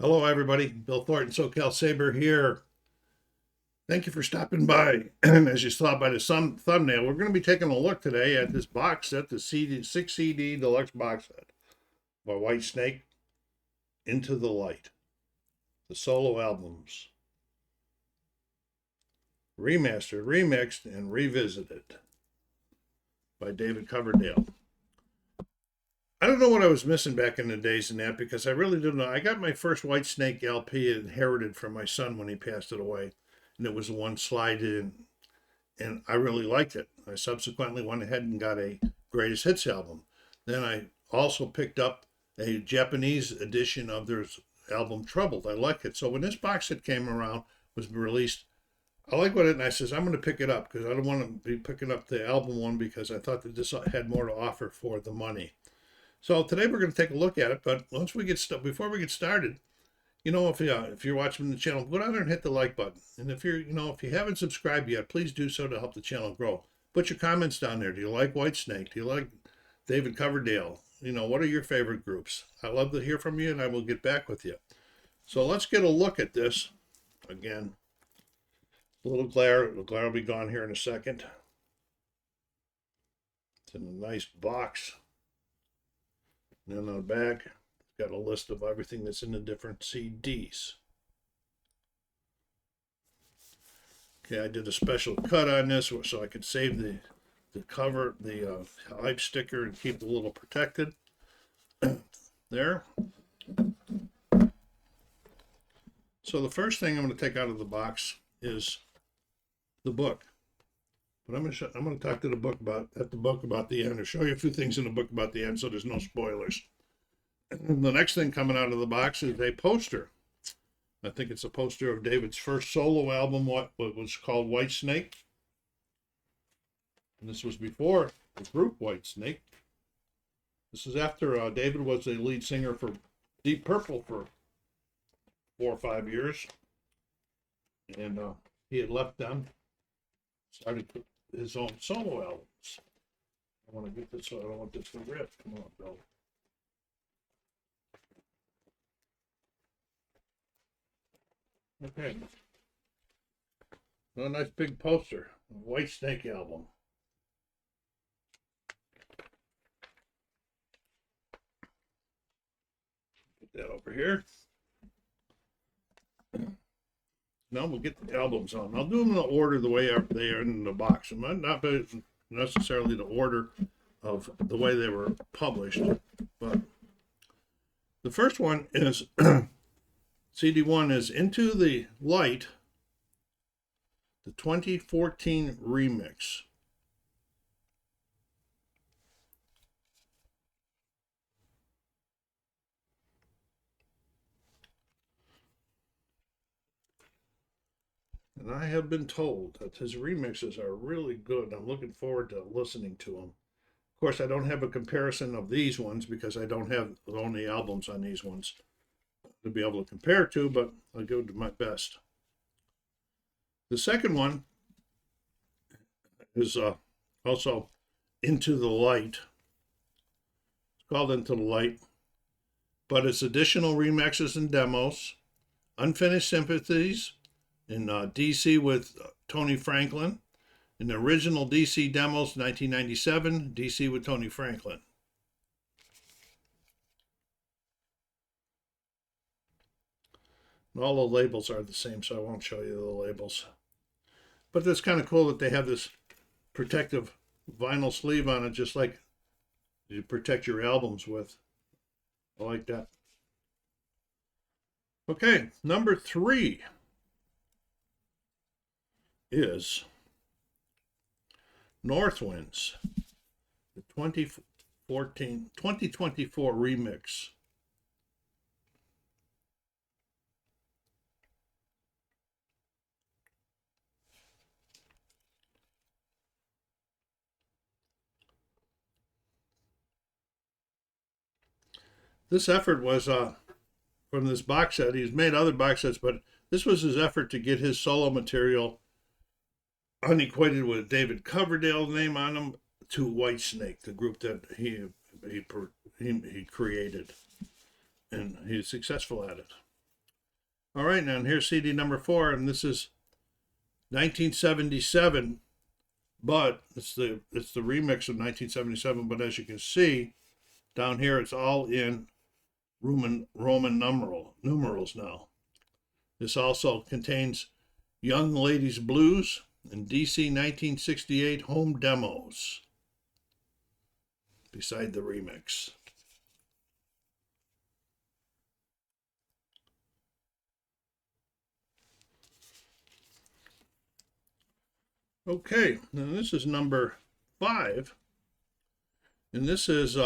Hello, everybody. Bill Thornton, SoCal Saber here. Thank you for stopping by. And as you saw by the thumbnail, we're going to be taking a look today at this box set, the 6 CD Deluxe box set by Whitesnake, Into the Light. The solo albums. Remastered, remixed, and revisited by David Coverdale. I don't know what I was missing back in the days in that, because I really didn't know. I got my first Whitesnake LP inherited from my son when he passed it away, and it was the one slide in, and I really liked it. I subsequently went ahead and got a greatest hits album. Then I also picked up a Japanese edition of their album Troubled. I like it. So when this box set came around, was released, I like what it, and I says, I'm going to pick it up because I don't want to be picking up the album one, because I thought that this had more to offer for the money. So today we're going to take a look at it, but before we get started, if you're watching the channel, go down there and hit the like button. And if if you haven't subscribed yet, please do so to help the channel grow. Put your comments down there. Do you like Whitesnake? Do you like David Coverdale? What are your favorite groups? I love to hear from you, and I will get back with you. So let's get a look at this again. A little glare. The glare will be gone here in a second. It's in a nice box. And then on the back, it's got a list of everything that's in the different CDs. Okay, I did a special cut on this so I could save the cover, the hype sticker, and keep it a little protected. There. So the first thing I'm going to take out of the box is the book. But I'm going to talk to the book about the end, or show you a few things in the book about the end, so there's no spoilers. And the next thing coming out of the box is a poster. I think it's a poster of David's first solo album, what was called Whitesnake. And this was before the group Whitesnake. This is after David was the lead singer for Deep Purple for 4 or 5 years, and he had left them, started his own solo albums. I want to get this, so I don't want this to rip. Come on, Bill. Okay. A nice big poster, Whitesnake album. Put that over here. Now we'll get the albums on. I'll do them in the order the way they are in the box. It might not be necessarily the order of the way they were published, but the first one is CD1 is Into the Light, the 2014 remix. And I have been told that his remixes are really good. I'm looking forward to listening to them. Of course, I don't have a comparison of these ones because I don't own the albums on these ones to be able to compare to, but I'll go to my best. The second one is also Into the Light. It's called Into the Light, but it's additional remixes and demos, Unfinished Sympathies, in DC with Tony Franklin. In the original DC demos, 1997, DC with Tony Franklin. And all the labels are the same, so I won't show you the labels. But it's kind of cool that they have this protective vinyl sleeve on it, just like you protect your albums with. I like that. Okay, number 3 is Northwinds, the 2024 remix. This effort was from this box set. He's made other box sets, but this was his effort to get his solo material unequated with David Coverdale's name on them to Whitesnake, the group that he created, and he's successful at it. All right, now here's CD number 4, and this is 1977, but it's the remix of 1977. But as you can see down here, it's all in Roman numerals now. This also contains Young Ladies Blues and DC 1968 home demos beside the remix. Okay, now this is number 5, and this is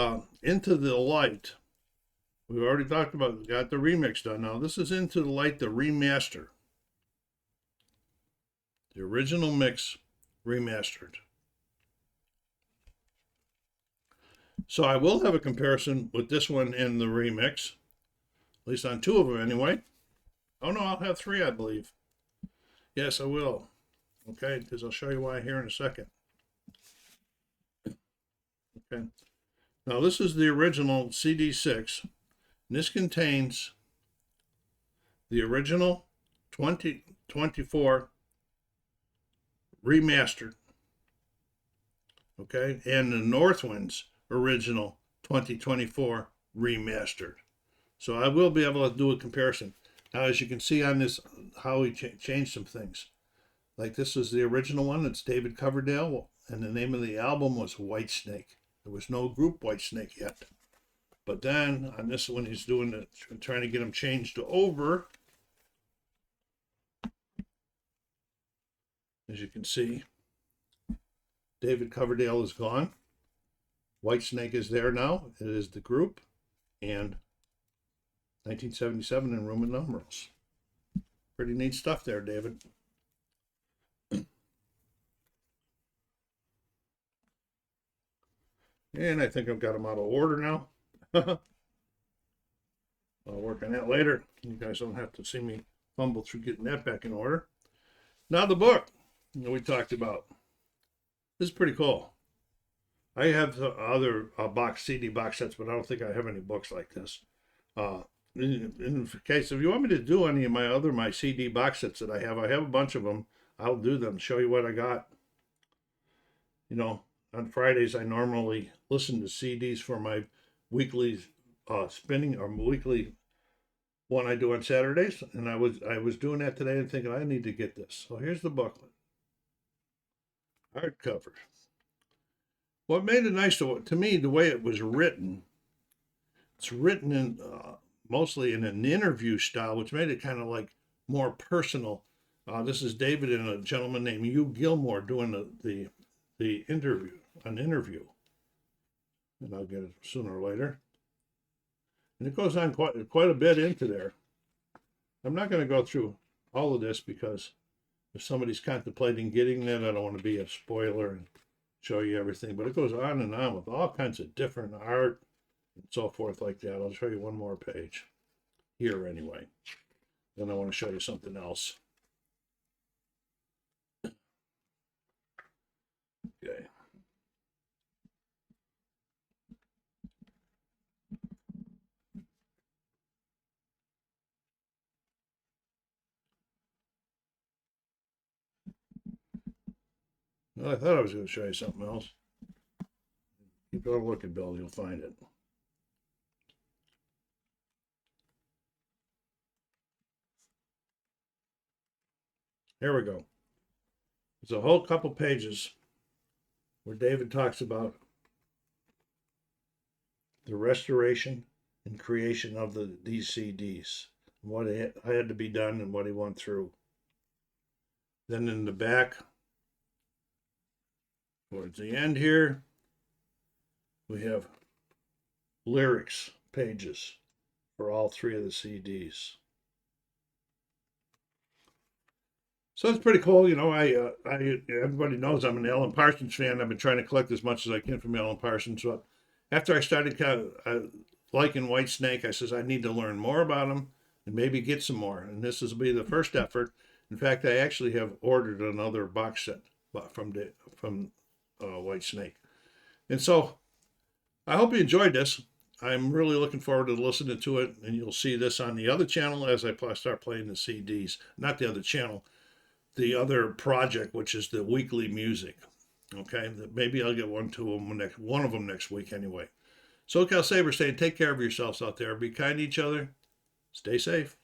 Into the Light. We've already talked about, got the remix done. Now this is Into the Light, the remaster. The original mix remastered. So I will have a comparison with this one and the remix, at least on 2 of them anyway. Oh no, I'll have 3, I believe. Yes, I will. Okay, because I'll show you why here in a second. Okay. Now this is the original CD6. And this contains the original 2024 remastered. Okay, and the Northwind's original 2024 remastered. So I will be able to do a comparison. Now, as you can see on this, how he changed some things. Like this is the original one. It's David Coverdale, and the name of the album was Whitesnake. There was no group Whitesnake yet. But then on this one, he's doing it, trying to get them changed over. As you can see, David Coverdale is gone. Whitesnake is there now. It is the group, and 1977 in Roman numerals. Pretty neat stuff there, David. And I think I've got them out of order now. I'll work on that later. You guys don't have to see me fumble through getting that back in order. Now the book that we talked about. This is pretty cool. I have other CD box sets, but I don't think I have any books like this. In case if you want me to do any of my CD box sets that I have a bunch of them. I'll do them, show you what I got. You know, on Fridays I normally listen to CDs for my weekly spinning or weekly one I do on Saturdays, and I was doing that today and thinking I need to get this. So here's the booklet, hardcover. What made it nice to me, the way it was written. It's written in mostly in an interview style, which made it kind of like more personal. This is David and a gentleman named Hugh Gilmore doing the interview, an interview. And I'll get it sooner or later. And it goes on quite a bit into there. I'm not going to go through all of this because if somebody's contemplating getting that, I don't want to be a spoiler and show you everything. But it goes on and on with all kinds of different art and so forth like that. I'll show you one more page here anyway. Then I want to show you something else. Okay. Well, I thought I was going to show you something else. Keep on looking, Bill. You'll find it. Here we go. There's a whole couple pages where David talks about the restoration and creation of these CDs, and what had to be done and what he went through. Then in the back, towards the end here, we have lyrics pages for all 3 of the CDs. So it's pretty cool. You know, everybody knows I'm an Alan Parsons fan. I've been trying to collect as much as I can from Alan Parsons. But after I started kind of liking Whitesnake, I says I need to learn more about him and maybe get some more. And this will be the first effort. In fact, I actually have ordered another box set from Whitesnake. And so I hope you enjoyed this. I'm really looking forward to listening to it, and you'll see this on the other channel as I start playing the CDs. Not the other channel, the other project, which is the weekly music. Okay, maybe I'll get one of them next week anyway. SoCal Saber saying, take care of yourselves out there. Be kind to each other. Stay safe.